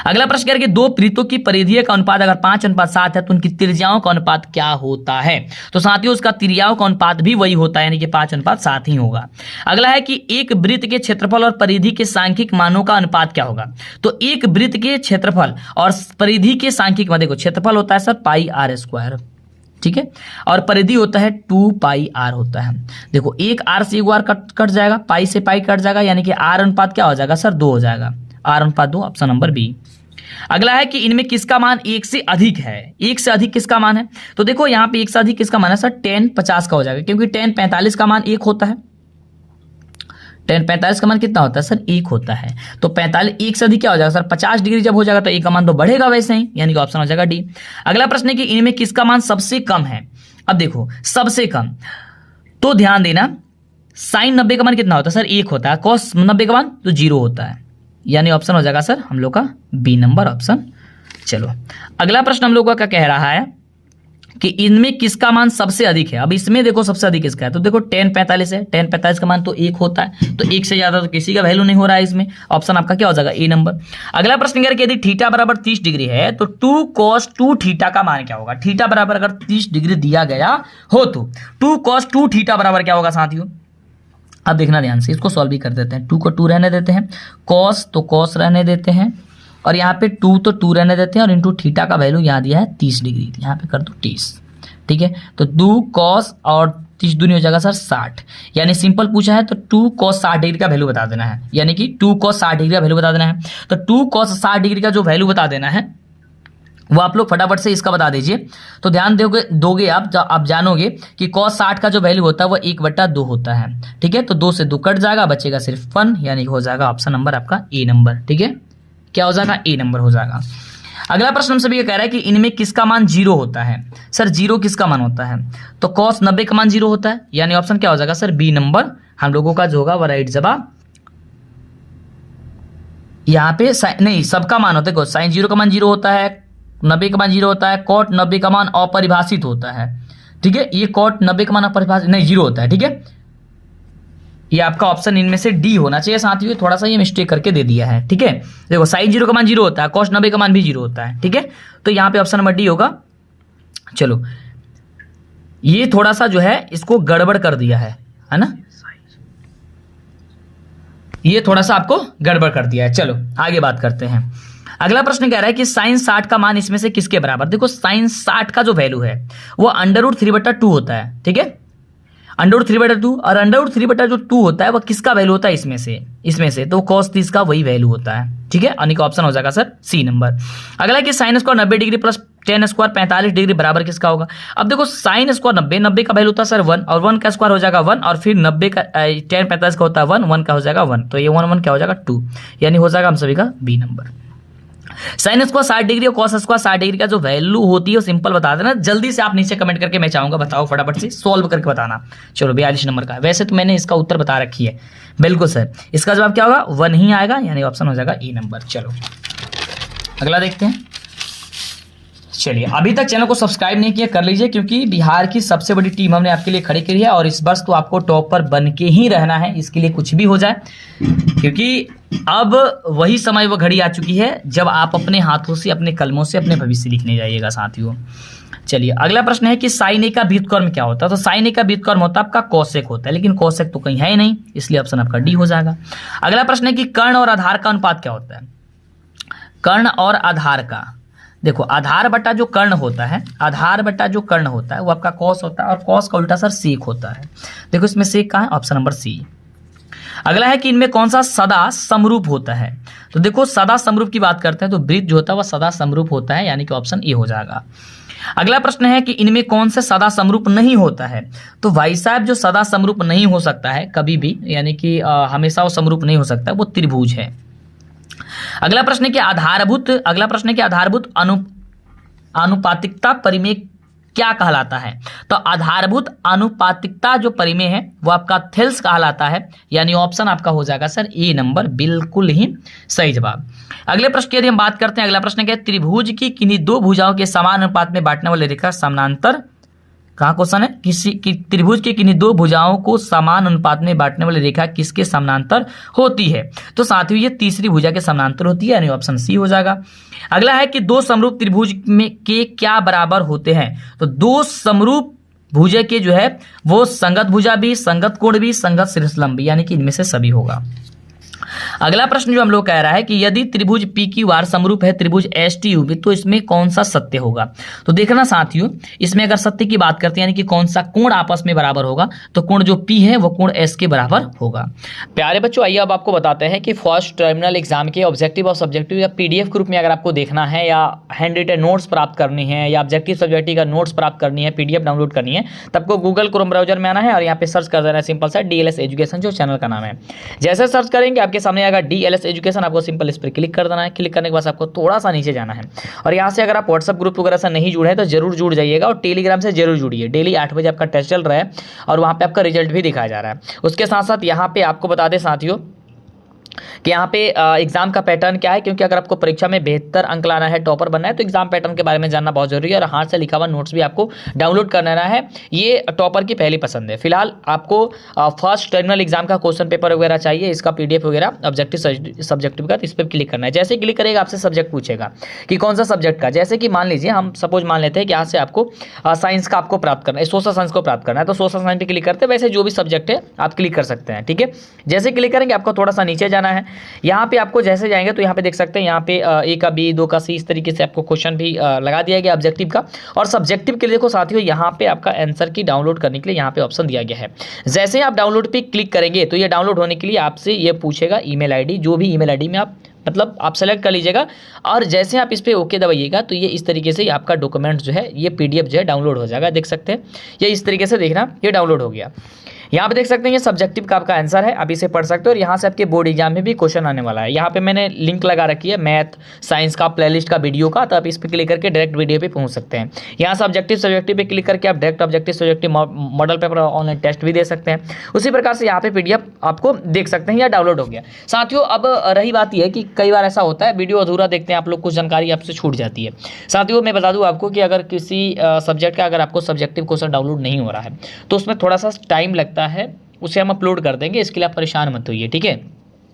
अगला प्रश्न कह रहा है कि दो वृत्तों की परिधीय का अनुपात अगर 5:7 है तो उनकी त्रिज्याओं का अनुपात क्या होता है। तो साथियों उसका त्रिज्याओं का अनुपात भी वही होता है, यानी कि 5:7 ही होगा। अगला है कि एक वृत्त के क्षेत्रफल और परिधि के सांख्यिक मानों का अनुपात क्या होगा। तो एक वृत्त के क्षेत्रफल और परिधि के सांख्यिक मान, देखो क्षेत्रफल होता है सर पाई आर स्क्वायर, ठीक है, और परिधि होता है 2 पाई आर होता है। देखो एक आर से एक आर कट जाएगा, पाई से पाई कट जाएगा, यानी कि आर अनुपात क्या हो जाएगा सर 2 हो जाएगा, आर अनुपात 2, ऑप्शन नंबर बी। अगला है कि इनमें किसका मान 1 से अधिक है, 1 से अधिक किसका मान है। तो देखो यहाँ पे 1 से अधिक किसका मान है सर, tan 50 का हो जाएगा, क्योंकि tan 45 का मान 1 होता है, tan 45 का मान कितना होता है सर 1 होता है। तो 45 1 से अधिक क्या हो जाएगा सर 50 डिग्री जब हो जाएगा तो 1 का मान तो बढ़ेगा वैसे ही, यानी कि ऑप्शन हो जाएगा डी। अगला प्रश्न है कि इनमें किसका मान सबसे कम है। अब देखो सबसे कम, तो ध्यान देना sin 90 का मान कितना होता है सर 1 होता है, cos 90 का मान तो 0 होता है, यानी ऑप्शन हो जाएगा सर हम लोग का बी नंबर ऑप्शन। चलो अगला प्रश्न हम लोग का क्या कह रहा है कि इनमें किसका मान सबसे अधिक है। अब इसमें देखो सबसे अधिक किसका है, तो देखो tan 45 है, tan 45 का मान तो 1 होता है, तो 1 से ज्यादा तो किसी का वैल्यू नहीं हो रहा है इसमें, ऑप्शन आपका क्या हो जाएगा ए नंबर। अगला प्रश्न कह यदि थीटा बराबर 30 डिग्री है तो 2 cos 2 थीटा का मान क्या होगा। थीटा बराबर अगर 30 डिग्री दिया गया हो तो 2 cos 2 थीटा बराबर क्या होगा साथियों। अब देखना ध्यान से, इसको सॉल्व भी कर देते हैं, 2 को 2 रहने देते हैं, cos तो cos रहने देते हैं, और यहाँ पे 2 तो 2 रहने देते हैं, और इंटू थीटा का वैल्यू यहाँ दिया है 30 डिग्री, यहाँ पे कर दो 30, ठीक है। तो 2 cos और 30 दूनी हो जाएगा सर 60, यानी सिंपल पूछा है तो 2 cos 60 डिग्री का वैल्यू बता देना है, यानी कि 2 cos 60 डिग्री का वैल्यू बता देना है। तो 2 cos 60 डिग्री का जो वैल्यू बता देना है वो आप लोग फटाफट से इसका बता दीजिए। तो ध्यान दोगे आप जानोगे कि cos 60 का जो वैल्यू होता है वो 1/2 होता है, ठीक है। तो 2 से 2 कट जाएगा, बचेगा सिर्फ 1, यानी हो जाएगा ऑप्शन नंबर आपका ए नंबर, ठीक है। क्या हो जाएगा ए नंबर हो जाएगा। अगला प्रश्न हम सभी का कह रहा है कि इनमें किसका मान 0 होता है। सर 0 किसका मान होता है, तो cos 90 का मान 0 होता है, यानी ऑप्शन क्या हो जाएगा सर बी नंबर हम लोगों का जो होगा वो राइट जवाब। यहाँ पे नहीं सबका मान होता है, sin 0 का मान 0 होता है, 90 का मान 0 होता है, cot 90 का मान अपरिभाषित होता है, ठीक है। ये cot 90 का मान अपरिभाषित नहीं 0 होता है, ठीक है। ये आपका ऑप्शन इनमें से डी होना चाहिए साथियों, थोड़ा सा ये मिस्टेक करके दे दिया है, ठीक है। देखो sin 0 का मान 0 होता है, cos 90 का मान भी 0 होता है, ठीक है। तो यहाँ पे ऑप्शन नंबर डी होगा। चलो ये थोड़ा सा जो है इसको गड़बड़ कर दिया है ना, ये थोड़ा सा आपको गड़बड़ कर दिया है। चलो आगे बात करते हैं। अगला प्रश्न कह रहा है कि sin 60 का मान इसमें से किसके बराबर। देखो sin 60 का जो वैल्यू है वो √3/2 होता है, ठीक है, √3/2, और √3/2 होता है वो किसका वैल्यू होता है इसमें से तो cos 30 का वही वैल्यू होता है, ठीक है। यानी कि ऑप्शन हो जाएगा सर सी नंबर। अगला है कि sin square 90 degree plus tan square 45 degree बराबर किसका होगा। अब देखो sin स्क्वायर 90 का वैल्यू होता है सर 1, और 1 का स्क्वायर हो जाएगा 1, और फिर 90 का tan 45 का होता है 1 का हो जाएगा 1, तो ये 1 क्या हो जाएगा 2, यानी हो जाएगा हम सभी का B number. sin square 60 degree और cos स्क्वायर 60 डिग्री का जो वैल्यू होती है वो सिंपल बता देना, जल्दी से आप नीचे कमेंट करके मैं चाहूंगा बताओ, फटाफट से सॉल्व करके बताना। चलो 42 नंबर का, वैसे तो मैंने इसका उत्तर बता रखी है, बिल्कुल सर इसका जवाब क्या होगा 1 ही आएगा, यानी ऑप्शन हो जाएगा ए नंबर। चलो अगला देखते हैं। चलिए अभी तक चैनल को सब्सक्राइब नहीं किया कर लीजिए, क्योंकि बिहार की सबसे बड़ी टीम हमने आपके लिए खड़ी करी है, और इस वर्ष तो आपको टॉप पर बन के ही रहना है, इसके लिए कुछ भी हो जाए, क्योंकि अब वही समय वो घड़ी आ चुकी है जब आप अपने हाथों से अपने कलमों से अपने भविष्य लिखने जाइएगा साथियों। चलिए अगला प्रश्न है कि sin a का व्युत्क्रम क्या होता है। तो sin a का व्युत्क्रम होता है आपका cosec होता है, लेकिन cosec तो कहीं है ही नहीं, इसलिए ऑप्शन आपका डी हो जाएगा। अगला प्रश्न है कि कर्ण और आधार का अनुपात क्या होता है। कर्ण और आधार का, देखो आधार बटा जो कर्ण होता है, आधार बटा जो कर्ण होता है वो आपका cos होता है, और cos का उल्टा सर sec होता है। देखो इसमें sec कहाँ है, ऑप्शन नंबर सी। अगला है कि इनमें कौन सा सदा समरूप होता है। तो देखो सदा समरूप की बात करते हैं तो वृत्त जो होता है वह सदा समरूप होता है, यानी कि ऑप्शन ए हो जाएगा। अगला प्रश्न है कि इनमें कौन से सदा समरूप नहीं होता है। तो भाई साहब जो सदा समरूप नहीं हो सकता है कभी भी, यानी कि हमेशा वो समरूप नहीं हो सकता, वो त्रिभुज है। अगला प्रश्न है कि आधारभूत अनुपातिकता परिमेय क्या कहलाता है? तो आधारभूत आनुपातिकता जो परिमेय है वो आपका थेल्स कहलाता है, यानी ऑप्शन आपका हो जाएगा सर ए नंबर, बिल्कुल ही सही जवाब। अगले प्रश्न की यदि हम बात करते हैं, अगला प्रश्न क्या है, त्रिभुज की किन्हीं दो भुजाओं के समान अनुपात में बांटने वाली रेखा समानांतर, कहाँ क्वेश्चन है, त्रिभुज के किन्हीं दो भुजाओं को समान अनुपात में बांटने वाली रेखा किसके समानांतर होती है? तो साथियों ये तीसरी भुजा के समानांतर होती है, यानी ऑप्शन सी हो जाएगा। अगला है कि दो समरूप त्रिभुज में के क्या बराबर होते हैं? तो दो समरूप भुजा के जो है वो संगत भुजा भी, संगत कोण भी, संगत शीर्षलंब भी, यानी कि इनमें से सभी होगा। अगला प्रश्न जो हम लोग कह रहा है कि यदि त्रिभुज पी क्यू आर समरूप है त्रिभुज एस टी यू भी, तो इसमें कौन सा सत्य होगा? तो देखना साथियों, इसमें अगर सत्य की बात करते हैं यानी कि कौन सा कोण आपस में बराबर होगा, तो कोण जो पी है वो कोण एस के बराबर होगा। प्यारे बच्चों, आइए अब आपको बताते हैं कि फर्स्ट टर्मिनल एग्जाम के ऑब्जेक्टिव और सब्जेक्टिव या पीडीएफ के रूप में अगर आपको देखना है या हैंड रिटन नोट्स प्राप्त करनी है या ऑब्जेक्टिव सब्जेक्टिव का नोट्स प्राप्त करनी है, पीडीएफ डाउनलोड करनी है, तब आपको गूगल क्रोम ब्राउजर में आना है और यहाँ पे सर्च कर देना है सिंपल सा डीएलएस एजुकेशन, जो चैनल का नाम है। जैसे सर्च करेंगे आपके सामने आएगा डीएलएस एजुकेशन, आपको सिंपल इस पर क्लिक कर देना है। क्लिक करने के बाद आपको थोड़ा सा नीचे जाना है और यहाँ से अगर आप व्हाट्सएप ग्रुप वगैरह से नहीं जुड़े हैं तो जरूर जुड़ जाइएगा और टेलीग्राम से जरूर जुड़िए। डेली 8 बजे आपका टेस्ट चल रहा है और वहाँ पे आपका रिजल्ट भी दिखाया जा रहा है। उसके साथ साथ यहाँ पे आपको बता दें साथियों कि यहाँ पे एग्जाम का पैटर्न क्या है, क्योंकि अगर आपको परीक्षा में बेहतर अंक लाना है, टॉपर बनना है, तो एग्जाम पैटर्न के बारे में जानना बहुत जरूरी है और हाथ से लिखा हुआ नोट्स भी आपको डाउनलोड करना है। ये टॉपर की पहली पसंद है। फिलहाल आपको फर्स्ट टर्मिनल एग्जाम का क्वेश्चन पेपर वगैरह चाहिए, इसका पीडीएफ वगैरह ऑब्जेक्टिव सब्जेक्टिव का, इस पर क्लिक करना है। जैसे क्लिक करेगा आपसे सब्जेक्ट पूछेगा कि कौन सा सब्जेक्ट का, जैसे कि मान लीजिए हम सपोज मान लेते हैं कि यहाँ से आपको साइंस का आपको प्राप्त करना है, सोशल साइंस को प्राप्त करना है, तो सोशल साइंस पर क्लिक करते हैं। वैसे जो भी सब्जेक्ट है आप क्लिक कर सकते हैं, ठीक है। जैसे क्लिक करेंगे आपको थोड़ा सा नीचे जाना है। यहाँ पे आपको जैसे जाएंगे तो यहाँ पे देख सकते हैं, यहाँ पे ए का बी, दो का सी, इस तरीके से आपको क्वेश्चन भी लगा दिया गया ऑब्जेक्टिव का। और सब्जेक्टिव के लिए देखो साथियों, यहाँ पे आपका आंसर की डाउनलोड करने के लिए यहाँ पे ऑप्शन दिया गया है। जैसे ही आप डाउनलोड पे क्लिक करेंगे तो ये डाउनलोड होने के लिए आपसे ये पूछेगा ईमेल आईडी, जो भी ईमेल आईडी में आप मतलब आप सेलेक्ट कर लीजिएगा और जैसे आप इस पर ओके दबाइएगा तो ये इस तरीके से आपका डॉक्यूमेंट जो है ये पीडीएफ जो है डाउनलोड हो जाएगा। देख सकते हैं ये इस तरीके से, देखना ये डाउनलोड हो गया। यहाँ पे देख सकते हैं ये सब्जेक्टिव का आपका आंसर है, आप इसे पढ़ सकते हो और यहाँ से आपके बोर्ड एग्जाम में भी क्वेश्चन आने वाला है। यहाँ पे मैंने लिंक लगा रखी है मैथ साइंस का प्लेलिस्ट का वीडियो का, तो आप इस पर क्लिक करके डायरेक्ट वीडियो पे पहुँच सकते हैं। यहाँ से ऑब्जेक्टिव सब्जेक्टिव पे क्लिक करके आप direct objective subjective model paper online test भी दे सकते हैं। उसी प्रकार से यहाँ पे पीडीएफ आपको देख सकते हैं, या डाउनलोड हो गया। साथियों अब रही बात यह कि कई बार ऐसा होता है वीडियो अधूरा देखते हैं आप लोग, कुछ जानकारी आपसे छूट जाती है। साथियों मैं बता दूं आपको कि अगर किसी सब्जेक्ट का अगर आपको सब्जेक्टिव क्वेश्चन डाउनलोड नहीं हो रहा है तो उसमें थोड़ा सा टाइम लगता है, उसे हम अपलोड कर देंगे, इसके लिए आप परेशान मत होइए, ठीक है।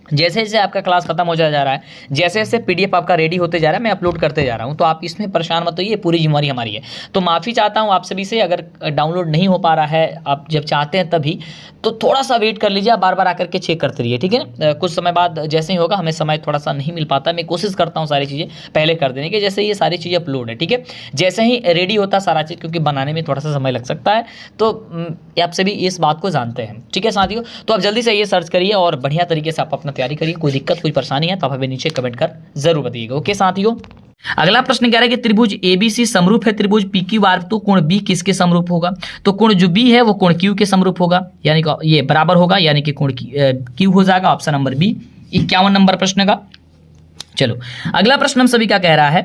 जैसे जैसे आपका क्लास खत्म हो जा रहा है, जैसे जैसे पीडीएफ आपका रेडी होते जा रहा है, मैं अपलोड करते जा रहा हूं, तो आप इसमें परेशान मत होइए, पूरी जिम्मेवारी हमारी है। तो माफ़ी चाहता हूं आप सभी से, अगर डाउनलोड नहीं हो पा रहा है, आप जब चाहते हैं तभी, तो थोड़ा सा वेट कर लीजिए, बार बार आकर के चेक करते रहिए, ठीक है ना। कुछ समय बाद जैसे ही होगा, हमें समय थोड़ा सा नहीं मिल पाता, मैं कोशिश करता हूँ सारी चीज़ें पहले कर देने की, जैसे ये सारी चीज़ें अपलोड है, ठीक है। जैसे ही रेडी होता सारा चीज़, क्योंकि बनाने में थोड़ा सा समय लग सकता है, तो आप सभी इस बात को जानते हैं, ठीक है साथियों। तो आप जल्दी से ये सर्च करिए और बढ़िया तरीके से आप अपना तैयारी करिए। कोई दिक्कत कोई परेशानी है तो आप हमें नीचे कमेंट कर जरूर बताइएगा, ओके साथियों। अगला प्रश्न कह रहा है कि त्रिभुज एबीसी समरूप है त्रिभुज PQR, तो कोण बी किसके समरूप होगा? तो कोण जो बी है वो कोण क्यू के समरूप होगा, यानी कि ये बराबर होगा, यानी कि कोण क्यू हो जाएगा। ऑप्शन नंबर बी 51 नंबर प्रश्न का। चलो अगला प्रश्न हम सभी का कह रहा है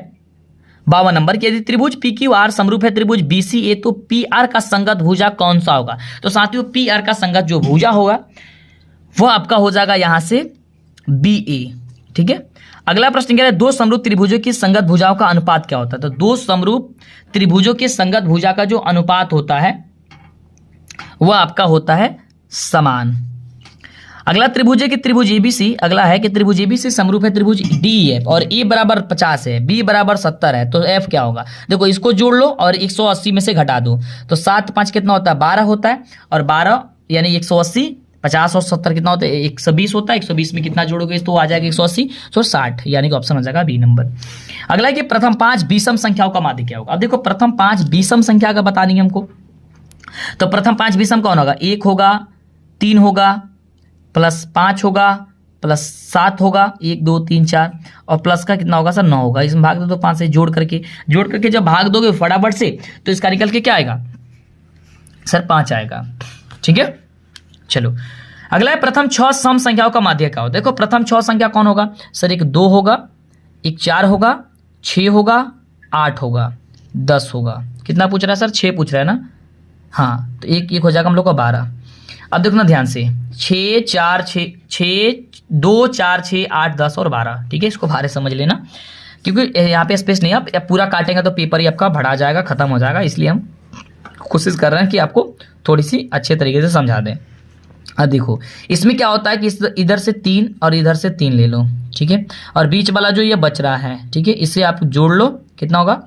52 नंबर कि यदि त्रिभुज PQR समरूप है त्रिभुज BCA, तो PR का संगत भुजा कौन सा होगा? तो साथियों PR का संगत जो भुजा होगा वो आपका हो जाएगा यहां से BA, ठीक है। अगला प्रश्न क्या है, दो समरूप त्रिभुजों की संगत भुजाओं का अनुपात क्या होता है? तो दो समरूप त्रिभुजों की संगत भुजा का जो अनुपात होता है वह आपका होता है समान। अगला त्रिभुज है कि त्रिभुज ABC, अगला है कि त्रिभुज ABC समरूप है त्रिभुज DEF और E बराबर 50 है, B बराबर 70 है, तो F क्या होगा? देखो इसको जोड़ लो और 180 में से घटा दो, तो 7 5 कितना होता है? 12 होता है, और 12 यानी 180, 50 और 70 कितना होता है? 120 होता है। 120 में कितना जोड़ोगे तो आ जाएगा 180, तो 60, यानी कि ऑप्शन हो जाएगा बी नंबर। अगला है कि प्रथम 5 विषम संख्याओं का माध्य क्या होगा? अब देखो प्रथम 5 विषम संख्या का बतानी है हमको, तो प्रथम 5 विषम कौन होगा? 1 होगा, 3 होगा, प्लस 5 होगा, प्लस 7 होगा, 1 2 3 4, और प्लस का कितना होगा सर? 9 होगा। इसमें भाग दो तो 5 से जोड़ करके जब भाग दोगे फटाफट से, तो इसका निकल के क्या आएगा सर? 5 आएगा, ठीक है। चलो अगला है प्रथम 6 सम संख्याओं का माध्य क्या होगा? देखो प्रथम 6 संख्या कौन होगा सर? एक 2 होगा, एक 4 होगा, 6 होगा, 8 होगा, 10 होगा। कितना पूछ रहा है सर? 6 पूछ रहा है ना। हाँ, तो एक हो जाएगा हम लोग का 12। अब देखो ना ध्यान से, 6 4 6 6 2 4 6 8 10 और 12, ठीक है। इसको बाहर समझ लेना, क्योंकि यहाँ पे स्पेस नहीं है। आप पूरा काटेंगे तो पेपर ही आपका बढ़ा जाएगा, खत्म हो जाएगा, इसलिए हम कोशिश कर रहे हैं कि आपको थोड़ी सी अच्छे तरीके से समझा दें। अब देखो इसमें क्या होता है कि इधर से 3 और इधर से 3 ले लो, ठीक है, और बीच वाला जो ये बच रहा है, ठीक है, इसे आप जोड़ लो। कितना होगा?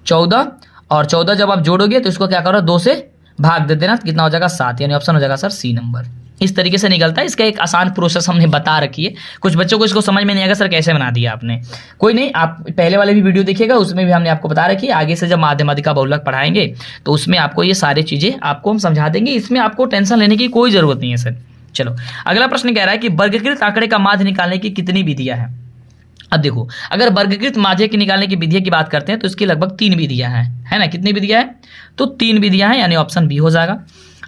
14। और 14 जब आप जोड़ोगे तो इसको क्या करो, 2 से भाग दे देना, कितना हो जाएगा? 7। यानी ऑप्शन हो जाएगा सर सी नंबर। इस तरीके से निकलता है। इसका एक आसान प्रोसेस हमने बता रखी है। कुछ बच्चों को इसको समझ में नहीं आएगा सर कैसे बना दिया आपने, कोई नहीं, आप पहले वाले भी वीडियो देखिएगा, उसमें भी हमने आपको बता रखी है। आगे से जब माध्यमिका बहुलक पढ़ाएंगे तो उसमें आपको ये सारी चीजें आपको हम समझा देंगे। इसमें आपको टेंशन लेने की कोई जरूरत नहीं है सर। चलो अगला प्रश्न कह रहा है कि वर्गीकृत आंकड़े का माध्य निकालने की कितनी विधियां हैं? अब देखो, अगर वर्गीकृत माध्य की निकालने की विधियां की बात करते हैं तो इसकी लगभग 3 विधियां हैं, है ना। कितनी विधियां हैं? तो 3 विधियां हैं, यानी ऑप्शन बी हो जाएगा।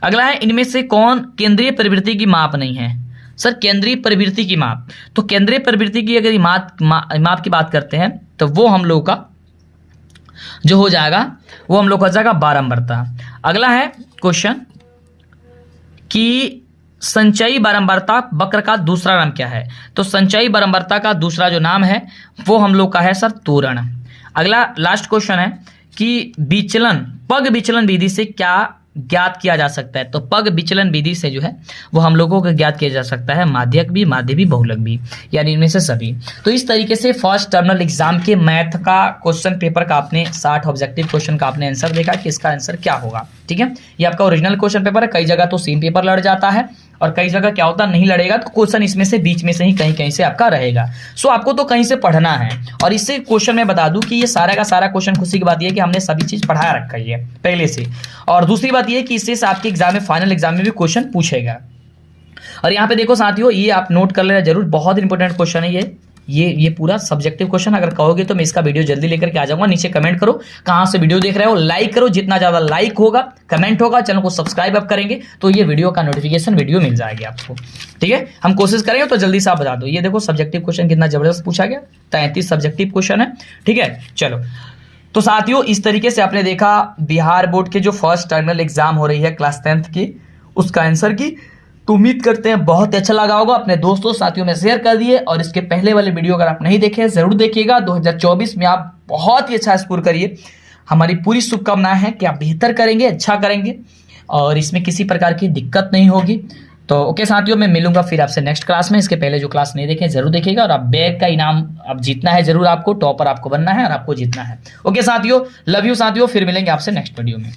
अगला है, इनमें से कौन केंद्रीय प्रवृत्ति की माप नहीं है? सर केंद्रीय प्रवृत्ति की माप, तो केंद्रीय प्रवृत्ति की अगर माप की बात करते हैं तो वो हम लोग का जो हो जाएगा वो हम लोग हो जाएगा बारंबारता। अगला है क्वेश्चन कि संचयी बारंबारता वक्र का दूसरा नाम क्या है? तो संचयी बारंबारता का दूसरा जो नाम है वो हम लोग का है सर त्वरण। अगला लास्ट क्वेश्चन है कि विचलन, पग विचलन विधि से क्या ज्ञात किया जा सकता है? तो पग विचलन विधि से जो है वो हम लोगों को ज्ञात किया जा सकता है माध्यक भी, माध्य भी, बहुलक भी, यानी इनमें से सभी। तो इस तरीके से फर्स्ट टर्मिनल एग्जाम के मैथ का क्वेश्चन पेपर का आपने 60 ऑब्जेक्टिव क्वेश्चन का आपने आंसर देखा कि इसका आंसर क्या होगा, ठीक है। ये आपका ओरिजिनल क्वेश्चन पेपर है। कई जगह तो सेम पेपर लड़ जाता है और कई जगह क्या होता नहीं लड़ेगा, तो क्वेश्चन इसमें से बीच में से ही कहीं कहीं से आपका रहेगा। सो आपको तो कहीं से पढ़ना है। और इससे क्वेश्चन मैं बता दूं कि ये सारा का सारा क्वेश्चन, खुशी की बात ये है कि हमने सभी चीज पढ़ा रखा है पहले से। और दूसरी बात ये है कि इससे आपके एग्जाम में, फाइनल एग्जाम में भी क्वेश्चन पूछेगा। और यहाँ पे देखो साथियों, ये आप नोट कर लेना जरूर, बहुत इंपॉर्टेंट क्वेश्चन है ये पूरा सब्जेक्टिव क्वेश्चन। अगर कहोगे तो मैं इसका वीडियो जल्दी लेकर के आ जाऊंगा। नीचे कमेंट करो कहां से वीडियो देख रहे हो, लाइक करो, जितना ज्यादा लाइक होगा, कमेंट होगा, चैनल को सब्सक्राइब आप करेंगे तो ये वीडियो का नोटिफिकेशन वीडियो मिल जाएगी आपको, ठीक है। हम कोशिश करेंगे तो जल्दी से आप बता दो। ये देखो सब्जेक्टिव क्वेश्चन कितना जबरदस्त पूछा गया, 33 सब्जेक्टिव क्वेश्चन है, ठीक है। चलो तो साथियों इस तरीके से आपने देखा बिहार बोर्ड के जो फर्स्ट टर्मिनल एग्जाम हो रही है क्लास 10th की, उसका आंसर की। तो उम्मीद करते हैं बहुत अच्छा लगा होगा। अपने दोस्तों साथियों में शेयर कर दिए, और इसके पहले वाले वीडियो अगर आप नहीं देखे जरूर देखिएगा। 2024 में आप बहुत ही अच्छा स्कोर करिए। हमारी पूरी शुभकामनाएं हैं कि आप बेहतर करेंगे, अच्छा करेंगे और इसमें किसी प्रकार की दिक्कत नहीं होगी। तो ओके साथियों, मैं मिलूंगा फिर आपसे नेक्स्ट क्लास में। इसके पहले जो क्लास नहीं देखे जरूर देखिएगा। और आप बैग का इनाम आप जीतना है जरूर, आपको टॉपर आपको बनना है और आपको जीतना है। ओके साथियों, लव यू साथियों, फिर मिलेंगे आपसे नेक्स्ट वीडियो में।